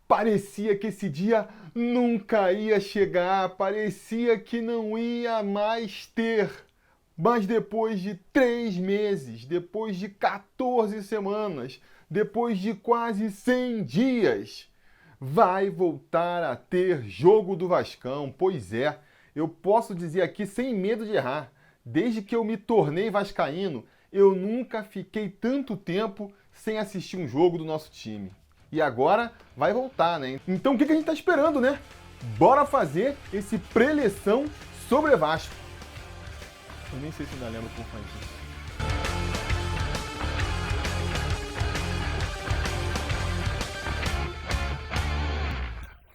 Parecia que esse dia nunca ia chegar, parecia que não ia mais ter. Mas depois de 3 meses, depois de 14 semanas, depois de quase 100 dias, vai voltar a ter jogo do Vascão. Pois é, eu posso dizer aqui sem medo de errar, desde que eu me tornei vascaíno, eu nunca fiquei tanto tempo sem assistir um jogo do nosso time. E agora vai voltar, né? Então o que a gente tá esperando, né? Bora fazer esse preleção sobre Vasco. Eu nem sei se ainda lembro como faz isso.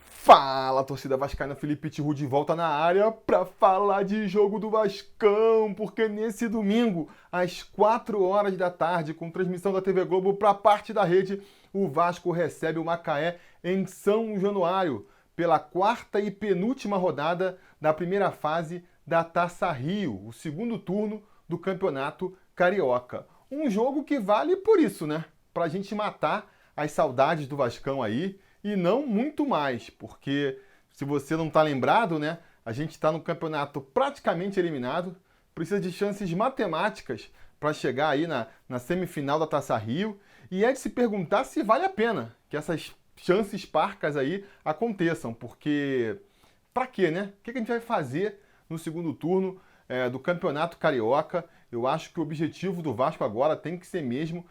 Fala, torcida vascaína, Felipe Tiru de volta na área para falar de jogo do Vascão, porque nesse domingo, às 4 horas da tarde, com transmissão da TV Globo para parte da rede, o Vasco recebe o Macaé em São Januário, pela quarta e penúltima rodada da primeira fase da Taça Rio, o segundo turno do Campeonato Carioca. Um jogo que vale por isso, né? Pra gente matar as saudades do Vascão aí, e não muito mais, porque se você não está lembrado, né, a gente está no campeonato praticamente eliminado, precisa de chances matemáticas para chegar aí na semifinal da Taça Rio, e é de se perguntar se vale a pena que essas chances parcas aí aconteçam, porque para quê, né? O que a gente vai fazer no segundo turno do Campeonato Carioca? Eu acho que o objetivo do Vasco agora tem que ser mesmo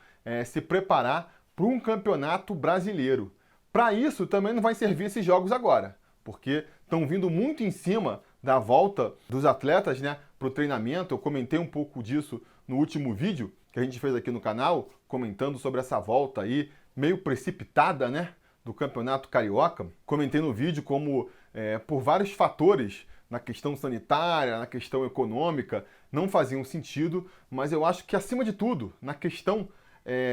se preparar para um campeonato brasileiro. Para isso, também não vai servir esses jogos agora, porque estão vindo muito em cima da volta dos atletas, né, para o treinamento. Eu comentei um pouco disso no último vídeo que a gente fez aqui no canal, comentando sobre essa volta aí, meio precipitada, né, do Campeonato Carioca. Comentei no vídeo como, por vários fatores, na questão sanitária, na questão econômica, não faziam sentido, mas eu acho que, acima de tudo, na questão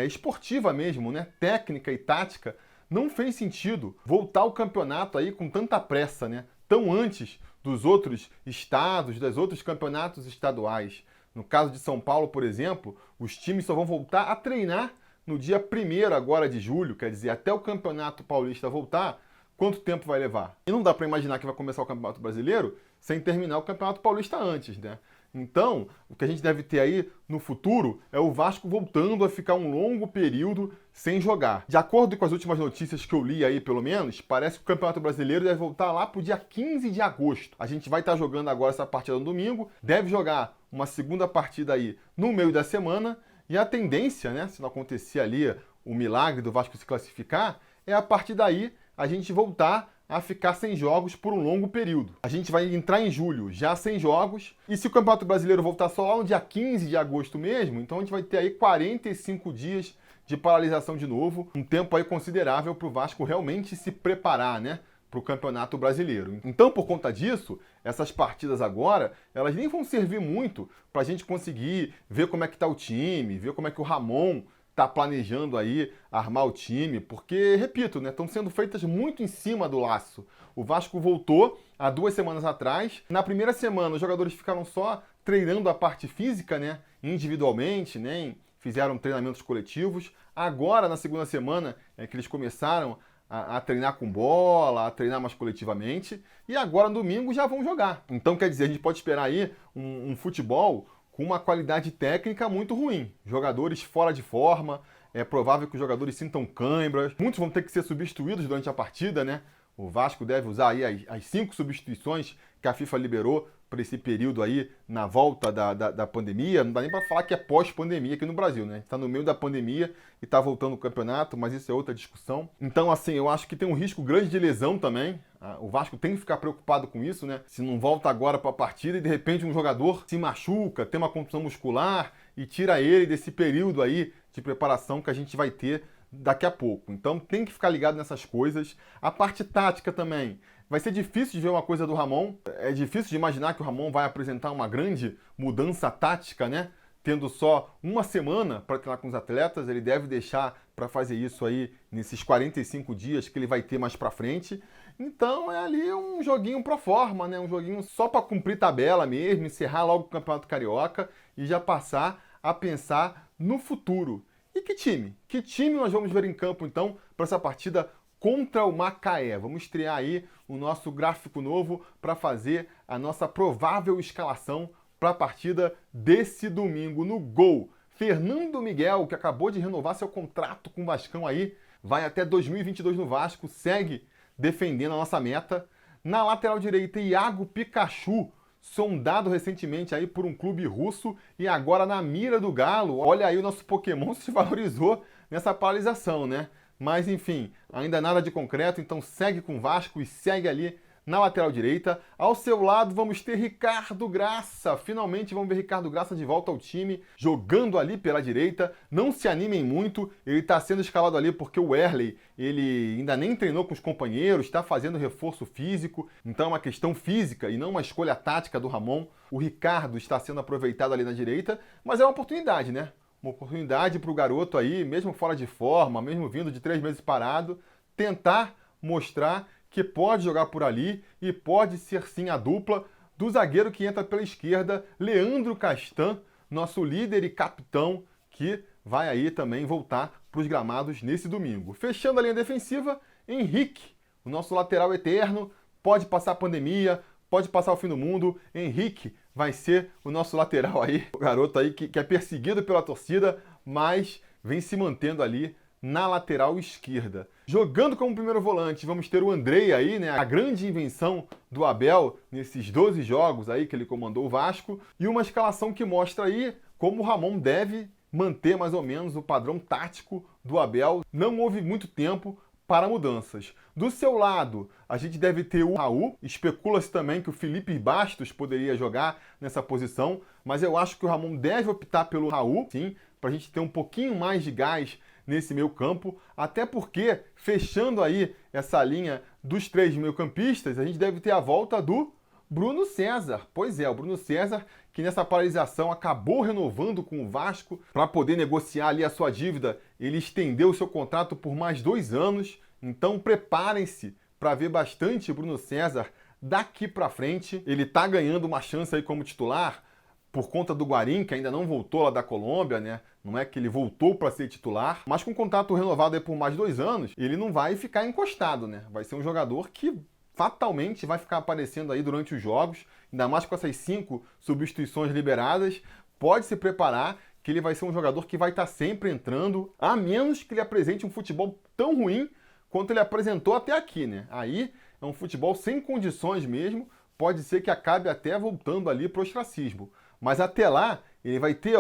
esportiva mesmo, né, técnica e tática, não fez sentido voltar ao campeonato aí com tanta pressa, né? Tão antes dos outros estados, dos outros campeonatos estaduais. No caso de São Paulo, por exemplo, os times só vão voltar a treinar no dia 1º agora de julho, quer dizer, até o Campeonato Paulista voltar, quanto tempo vai levar? E não dá para imaginar que vai começar o Campeonato Brasileiro sem terminar o Campeonato Paulista antes, né? Então, o que a gente deve ter aí no futuro é o Vasco voltando a ficar um longo período sem jogar. De acordo com as últimas notícias que eu li aí, pelo menos, parece que o Campeonato Brasileiro deve voltar lá pro dia 15 de agosto. A gente vai estar jogando agora essa partida no domingo, deve jogar uma segunda partida aí no meio da semana, e a tendência, né, se não acontecer ali o milagre do Vasco se classificar, é a partir daí a gente voltar a ficar sem jogos por um longo período. A gente vai entrar em julho já sem jogos, e se o Campeonato Brasileiro voltar só lá no dia 15 de agosto mesmo, então a gente vai ter aí 45 dias de paralisação de novo, um tempo aí considerável para o Vasco realmente se preparar, né, para o Campeonato Brasileiro. Então, por conta disso, essas partidas agora, elas nem vão servir muito para a gente conseguir ver como é que está o time, ver como é que o Ramon está planejando aí armar o time, porque, repito, né, estão sendo feitas muito em cima do laço. O Vasco voltou há 2 semanas atrás. Na primeira semana, os jogadores ficaram só treinando a parte física, né, individualmente, nem fizeram treinamentos coletivos. Agora, na segunda semana, é que eles começaram a treinar com bola, a treinar mais coletivamente, e agora, no domingo, já vão jogar. Então, quer dizer, a gente pode esperar aí um futebol com uma qualidade técnica muito ruim. Jogadores fora de forma, é provável que os jogadores sintam câimbras, muitos vão ter que ser substituídos durante a partida, né? O Vasco deve usar aí as 5 substituições que a FIFA liberou para esse período aí na volta da pandemia. Não dá nem para falar que é pós-pandemia aqui no Brasil, né? Está no meio da pandemia e está voltando o campeonato, mas isso é outra discussão. Então, assim, eu acho que tem um risco grande de lesão também. O Vasco tem que ficar preocupado com isso, né? Se não volta agora para a partida e de repente um jogador se machuca, tem uma contusão muscular e tira ele desse período aí de preparação que a gente vai ter daqui a pouco. Então tem que ficar ligado nessas coisas. A parte tática também. Vai ser difícil de ver uma coisa do Ramon. É difícil de imaginar que o Ramon vai apresentar uma grande mudança tática, né? Tendo só uma semana para treinar com os atletas. Ele deve deixar para fazer isso aí nesses 45 dias que ele vai ter mais para frente. Então é ali um joguinho pro forma, né? Um joguinho só para cumprir tabela mesmo, encerrar logo o Campeonato Carioca e já passar a pensar no futuro. E que time? Que time nós vamos ver em campo, então, para essa partida contra o Macaé. Vamos estrear aí o nosso gráfico novo para fazer a nossa provável escalação para a partida desse domingo. No gol, Fernando Miguel, que acabou de renovar seu contrato com o Vascão aí, vai até 2022 no Vasco, segue defendendo a nossa meta. Na lateral direita, Iago Pikachu, sondado recentemente aí por um clube russo e agora na mira do Galo. Olha aí, o nosso Pokémon se valorizou nessa paralisação, né? Mas enfim, ainda nada de concreto, então segue com o Vasco e segue ali na lateral direita. Ao seu lado vamos ter Ricardo Graça. Finalmente vamos ver Ricardo Graça de volta ao time, jogando ali pela direita. Não se animem muito, ele está sendo escalado ali porque o Wehrle, ele ainda nem treinou com os companheiros, está fazendo reforço físico, então é uma questão física e não uma escolha tática do Ramon. O Ricardo está sendo aproveitado ali na direita, mas é uma oportunidade, né? Uma oportunidade para o garoto aí, mesmo fora de forma, mesmo vindo de 3 meses parado, tentar mostrar que pode jogar por ali e pode ser sim a dupla do zagueiro que entra pela esquerda, Leandro Castan, nosso líder e capitão, que vai aí também voltar para os gramados nesse domingo. Fechando a linha defensiva, Henrique, o nosso lateral eterno, pode passar a pandemia, pode passar o fim do mundo, Henrique vai ser o nosso lateral aí, o garoto aí que é perseguido pela torcida, mas vem se mantendo ali na lateral esquerda. Jogando como primeiro volante, vamos ter o Andrei aí, né? A grande invenção do Abel nesses 12 jogos aí que ele comandou o Vasco. E uma escalação que mostra aí como o Ramon deve manter mais ou menos o padrão tático do Abel. Não houve muito tempo para mudanças. Do seu lado, a gente deve ter o Raul. Especula-se também que o Felipe Bastos poderia jogar nessa posição, mas eu acho que o Ramon deve optar pelo Raul, sim, para a gente ter um pouquinho mais de gás nesse meio campo, até porque, fechando aí essa linha dos 3 meio-campistas, a gente deve ter a volta do Bruno César. Pois é, o Bruno César, que nessa paralisação acabou renovando com o Vasco para poder negociar ali a sua dívida. Ele estendeu o seu contrato por mais 2 anos, então preparem-se para ver bastante Bruno César daqui para frente. Ele está ganhando uma chance aí como titular por conta do Guarim, que ainda não voltou lá da Colômbia, né? Não é que ele voltou para ser titular, mas com contrato renovado aí por mais 2 anos, ele não vai ficar encostado, né? Vai ser um jogador que fatalmente vai ficar aparecendo aí durante os jogos, ainda mais com essas 5 substituições liberadas. Pode se preparar que ele vai ser um jogador que vai estar sempre entrando, a menos que ele apresente um futebol tão ruim quanto ele apresentou até aqui, né? Aí é um futebol sem condições mesmo, pode ser que acabe até voltando ali para o ostracismo. Mas até lá, ele vai ter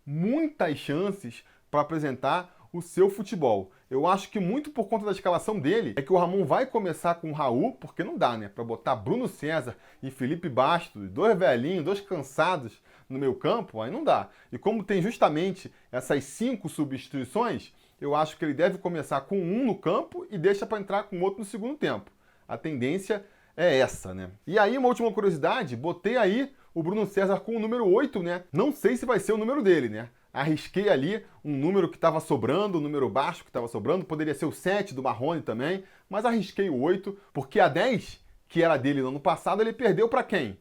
muitas chances para apresentar o seu futebol. Eu acho que muito por conta da escalação dele, é que o Ramon vai começar com o Raul, porque não dá, né? Para botar Bruno César e Felipe Bastos, 2 velhinhos, 2 cansados no meio campo, aí não dá. E como tem justamente essas 5 substituições, eu acho que ele deve começar com um no campo e deixa para entrar com outro no segundo tempo. A tendência é essa, né? E aí, uma última curiosidade, botei aí o Bruno César com o número 8, né? Não sei se vai ser o número dele, né? Arrisquei ali um número que estava sobrando, um número baixo que estava sobrando, poderia ser o 7 do Marrone também, mas arrisquei o 8, porque a 10, que era dele no ano passado, ele perdeu para quem?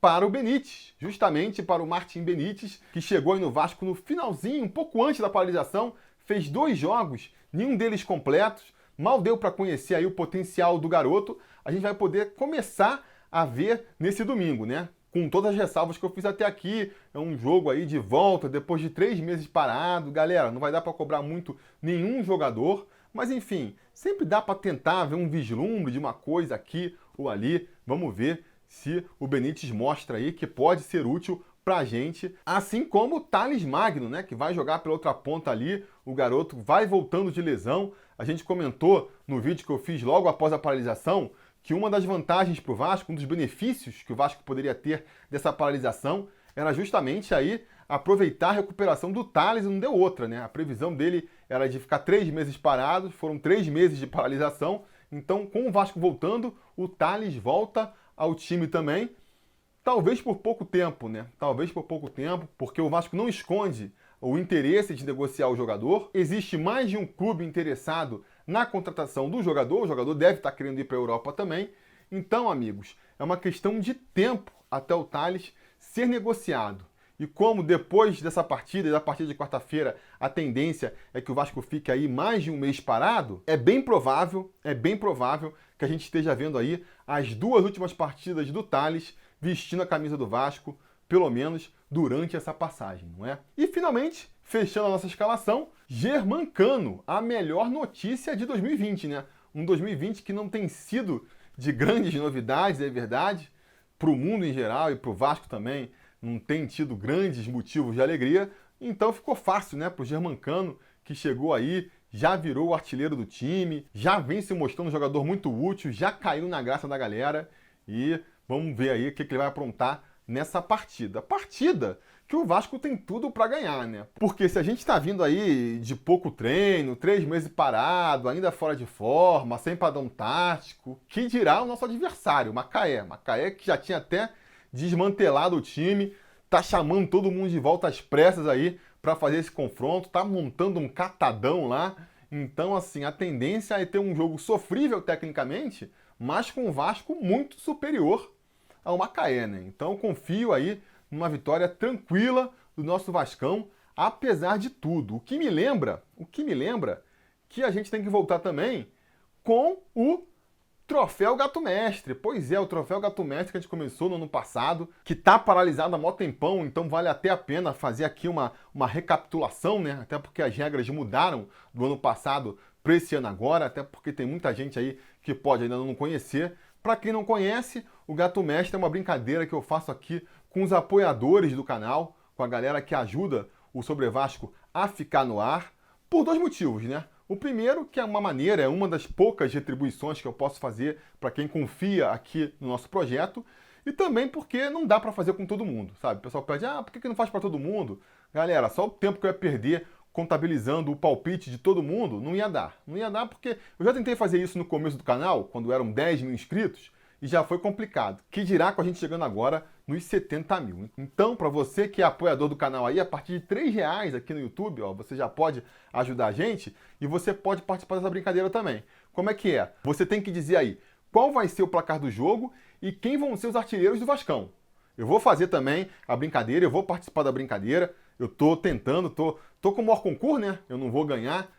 Para o Benítez, justamente para o Martim Benítez, que chegou aí no Vasco no finalzinho, um pouco antes da paralisação, fez 2 jogos, nenhum deles completos, mal deu para conhecer aí o potencial do garoto. A gente vai poder começar a ver nesse domingo, né? Com todas as ressalvas que eu fiz até aqui, é um jogo aí de volta, depois de 3 meses parado. Galera, não vai dar para cobrar muito nenhum jogador, mas enfim, sempre dá para tentar ver um vislumbre de uma coisa aqui ou ali. Vamos ver se o Benítez mostra aí que pode ser útil pra gente, assim como o Thales Magno, né, que vai jogar pela outra ponta ali. O garoto vai voltando de lesão. A gente comentou no vídeo que eu fiz logo após a paralisação que uma das vantagens para o Vasco, um dos benefícios que o Vasco poderia ter dessa paralisação, era justamente aí aproveitar a recuperação do Thales, e não deu outra, né? A previsão dele era de ficar 3 meses parado, foram 3 meses de paralisação. Então, com o Vasco voltando, o Thales volta ao time também. Talvez por pouco tempo, né? Talvez por pouco tempo, porque o Vasco não esconde o interesse de negociar o jogador. Existe mais de um clube interessado na contratação do jogador. O jogador deve estar querendo ir para a Europa também. Então, amigos, é uma questão de tempo até o Thales ser negociado. E como depois dessa partida e da partida de quarta-feira a tendência é que o Vasco fique aí mais de um mês parado, é bem provável que a gente esteja vendo aí as duas últimas partidas do Tales vestindo a camisa do Vasco, pelo menos durante essa passagem, não é? E finalmente, fechando a nossa escalação, Germancano, a melhor notícia de 2020, né? Um 2020 que não tem sido de grandes novidades, é verdade, para o mundo em geral e para o Vasco também, não tem tido grandes motivos de alegria, então ficou fácil, né, para o Germancano, que chegou aí, já virou o artilheiro do time, já vem se mostrando um jogador muito útil, já caiu na graça da galera e vamos ver aí o que ele vai aprontar nessa partida. Partida que o Vasco tem tudo para ganhar, né? Porque se a gente está vindo aí de pouco treino, 3 meses parado, ainda fora de forma, sem padrão tático, que dirá o nosso adversário, Macaé. Macaé que já tinha até desmantelado o time, tá chamando todo mundo de volta às pressas aí para fazer esse confronto, tá montando um catadão lá. Então, assim, a tendência é ter um jogo sofrível tecnicamente, mas com o Vasco muito superior ao Macaé, né? Então, eu confio aí numa vitória tranquila do nosso Vascão, apesar de tudo. O que me lembra que a gente tem que voltar também com o Troféu Gato Mestre. Pois é, o Troféu Gato Mestre que a gente começou no ano passado, que tá paralisado há mó tempão, então vale até a pena fazer aqui uma recapitulação, né? Até porque as regras mudaram do ano passado para esse ano agora, até porque tem muita gente aí que pode ainda não conhecer. Para quem não conhece, o Gato Mestre é uma brincadeira que eu faço aqui com os apoiadores do canal, com a galera que ajuda o Sobre Vasco a ficar no ar, por 2 motivos, né? O primeiro, que é uma maneira, é uma das poucas retribuições que eu posso fazer para quem confia aqui no nosso projeto, e também porque não dá para fazer com todo mundo, sabe? O pessoal pede, por que não faz para todo mundo? Galera, só o tempo que eu ia perder contabilizando o palpite de todo mundo, não ia dar. Não ia dar porque eu já tentei fazer isso no começo do canal, quando eram 10 mil inscritos, e já foi complicado. Que dirá com a gente chegando agora nos 70 mil. Então, para você que é apoiador do canal aí, a partir de R$3 aqui no YouTube, ó, você já pode ajudar a gente e você pode participar dessa brincadeira também. Como é que é? Você tem que dizer aí qual vai ser o placar do jogo e quem vão ser os artilheiros do Vascão. Eu vou fazer também a brincadeira, eu vou participar da brincadeira. Eu tô tentando, tô com o maior concurso, né? Eu não vou ganhar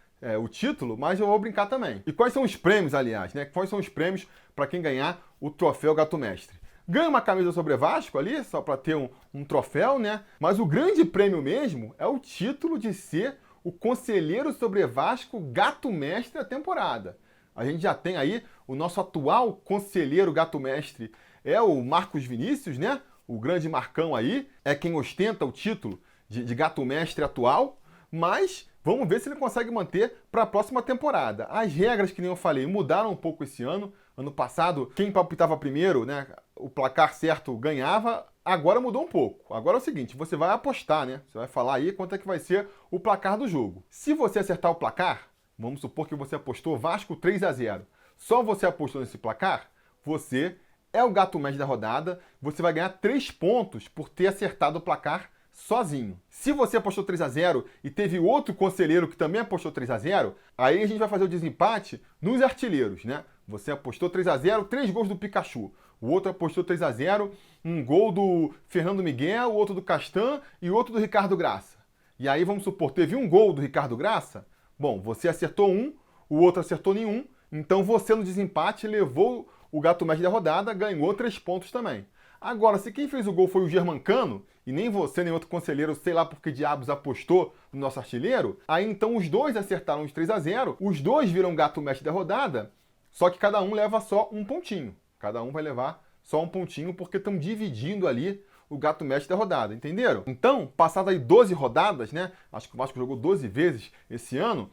o título, mas eu vou brincar também. E quais são os prêmios, aliás, né? Quais são os prêmios para quem ganhar o Troféu Gato Mestre? Ganha uma camisa Sobre Vasco ali, só para ter um troféu, né? Mas o grande prêmio mesmo é o título de ser o conselheiro Sobre Vasco Gato Mestre da temporada. A gente já tem aí o nosso atual conselheiro Gato Mestre, é o Marcos Vinícius, né? O grande Marcão aí, é quem ostenta o título de Gato Mestre atual, mas vamos ver se ele consegue manter para a próxima temporada. As regras, que nem eu falei, mudaram um pouco esse ano. Ano passado, quem palpitava primeiro, né, o placar certo ganhava. Agora mudou um pouco. Agora é o seguinte, você vai apostar, né? Você vai falar aí quanto é que vai ser o placar do jogo. Se você acertar o placar, vamos supor que você apostou Vasco 3-0. Só você apostou nesse placar, você é o Gato Mestre da rodada. Você vai ganhar 3 pontos por ter acertado o placar sozinho. Se você apostou 3-0 e teve outro conselheiro que também apostou 3-0, aí a gente vai fazer o desempate nos artilheiros, né? Você apostou 3-0, 3 gols do Pikachu. O outro apostou 3-0, um gol do Fernando Miguel, o outro do Castan e outro do Ricardo Graça. E aí, vamos supor, teve um gol do Ricardo Graça? Bom, você acertou um, o outro acertou nenhum, então você no desempate levou o Gato Mestre da rodada, ganhou 3 pontos também. Agora, se quem fez o gol foi o Germancano, e nem você nem outro conselheiro, sei lá por que diabos, apostou no nosso artilheiro, aí então os dois acertaram os 3-0, os dois viram Gato Mestre da rodada, só que cada um leva só um pontinho. Cada um vai levar só um pontinho, porque estão dividindo ali o Gato Mestre da rodada, entenderam? Então, passadas aí 12 rodadas, né? Acho que o Vasco jogou 12 vezes esse ano,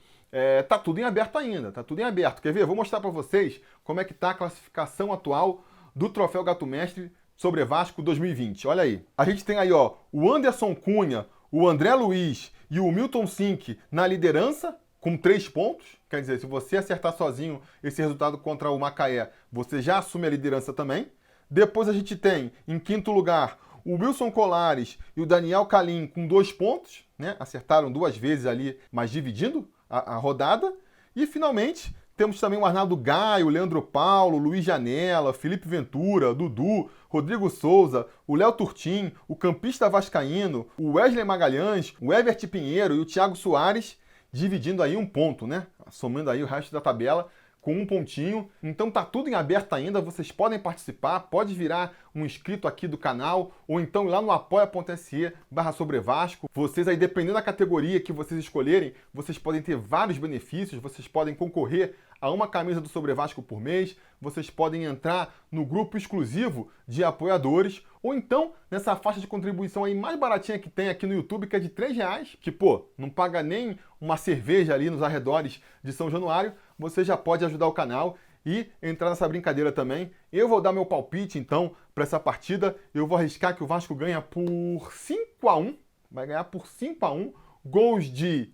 tá tudo em aberto ainda, tá tudo em aberto. Quer ver? Vou mostrar para vocês como é que tá a classificação atual do Troféu Gato Mestre Sobre Vasco 2020. Olha aí. A gente tem aí, ó, o Anderson Cunha, o André Luiz e o Milton Sink na liderança, com 3 pontos. Quer dizer, se você acertar sozinho esse resultado contra o Macaé, você já assume a liderança também. Depois a gente tem, em 5º lugar, o Wilson Colares e o Daniel Calim com 2 pontos, né? Acertaram 2 vezes ali, mas dividindo a rodada. E, finalmente, Temos também o Arnaldo Gaio, o Leandro Paulo, Luiz Janela, Felipe Ventura, Dudu, Rodrigo Souza, o Léo Turtim, o campista vascaíno, o Wesley Magalhães, o Everton Pinheiro e o Thiago Soares, dividindo aí um ponto, né? Somando aí o resto da tabela com um pontinho. Então tá tudo em aberto ainda, vocês podem participar, pode virar um inscrito aqui do canal, ou então ir lá no apoia.se/sobrevasco. Vocês aí, dependendo da categoria que vocês escolherem, vocês podem ter vários benefícios, vocês podem concorrer a uma camisa do Sobre Vasco por mês, vocês podem entrar no grupo exclusivo de apoiadores, ou então nessa faixa de contribuição aí mais baratinha que tem aqui no YouTube, que é de R$3, que, pô, não paga nem uma cerveja ali nos arredores de São Januário, você já pode ajudar o canal e entrar nessa brincadeira também. Eu vou dar meu palpite, então, para essa partida. Eu vou arriscar que o Vasco ganha por 5-1, vai ganhar por 5-1, gols de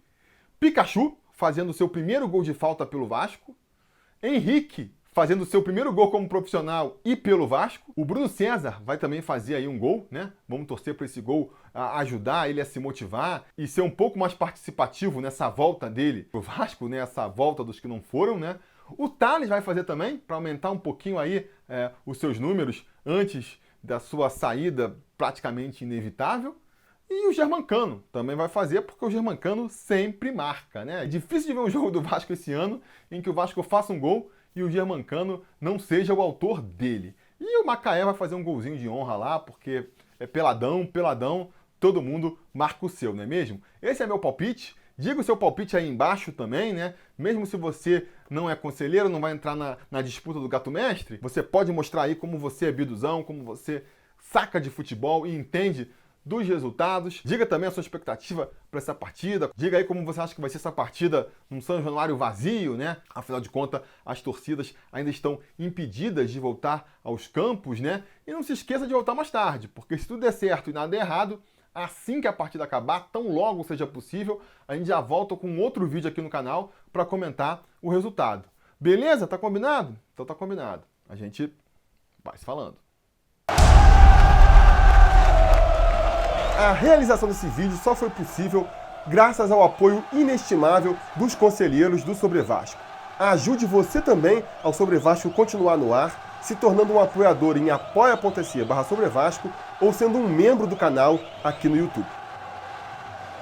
Pikachu, fazendo o seu primeiro gol de falta pelo Vasco, Henrique fazendo o seu primeiro gol como profissional e pelo Vasco, o Bruno César vai também fazer aí um gol, né? Vamos torcer para esse gol ajudar ele a se motivar e ser um pouco mais participativo nessa volta dele pro Vasco, né? Essa volta dos que não foram, né? O Thales vai fazer também, para aumentar um pouquinho aí os seus números antes da sua saída praticamente inevitável. E o Germancano também vai fazer, porque o Germancano sempre marca, né? É difícil de ver um jogo do Vasco esse ano em que o Vasco faça um gol e o Germancano não seja o autor dele. E o Macaé vai fazer um golzinho de honra lá, porque é peladão, todo mundo marca o seu, não é mesmo? Esse é meu palpite. Diga o seu palpite aí embaixo também, né? Mesmo se você não é conselheiro, não vai entrar na disputa do Gato Mestre, você pode mostrar aí como você é biduzão, como você saca de futebol e entende dos resultados. Diga também a sua expectativa para essa partida. Diga aí como você acha que vai ser essa partida num São Januário vazio, né? Afinal de contas, as torcidas ainda estão impedidas de voltar aos campos, né? E não se esqueça de voltar mais tarde, porque se tudo der certo e nada der errado, assim que a partida acabar, tão logo seja possível, a gente já volta com outro vídeo aqui no canal para comentar o resultado. Beleza? Tá combinado? Então tá combinado. A gente vai se falando. A realização desse vídeo só foi possível graças ao apoio inestimável dos conselheiros do Sobre Vasco. Ajude você também ao Sobre Vasco continuar no ar, se tornando um apoiador em apoia.se/sobrevasco ou sendo um membro do canal aqui no YouTube.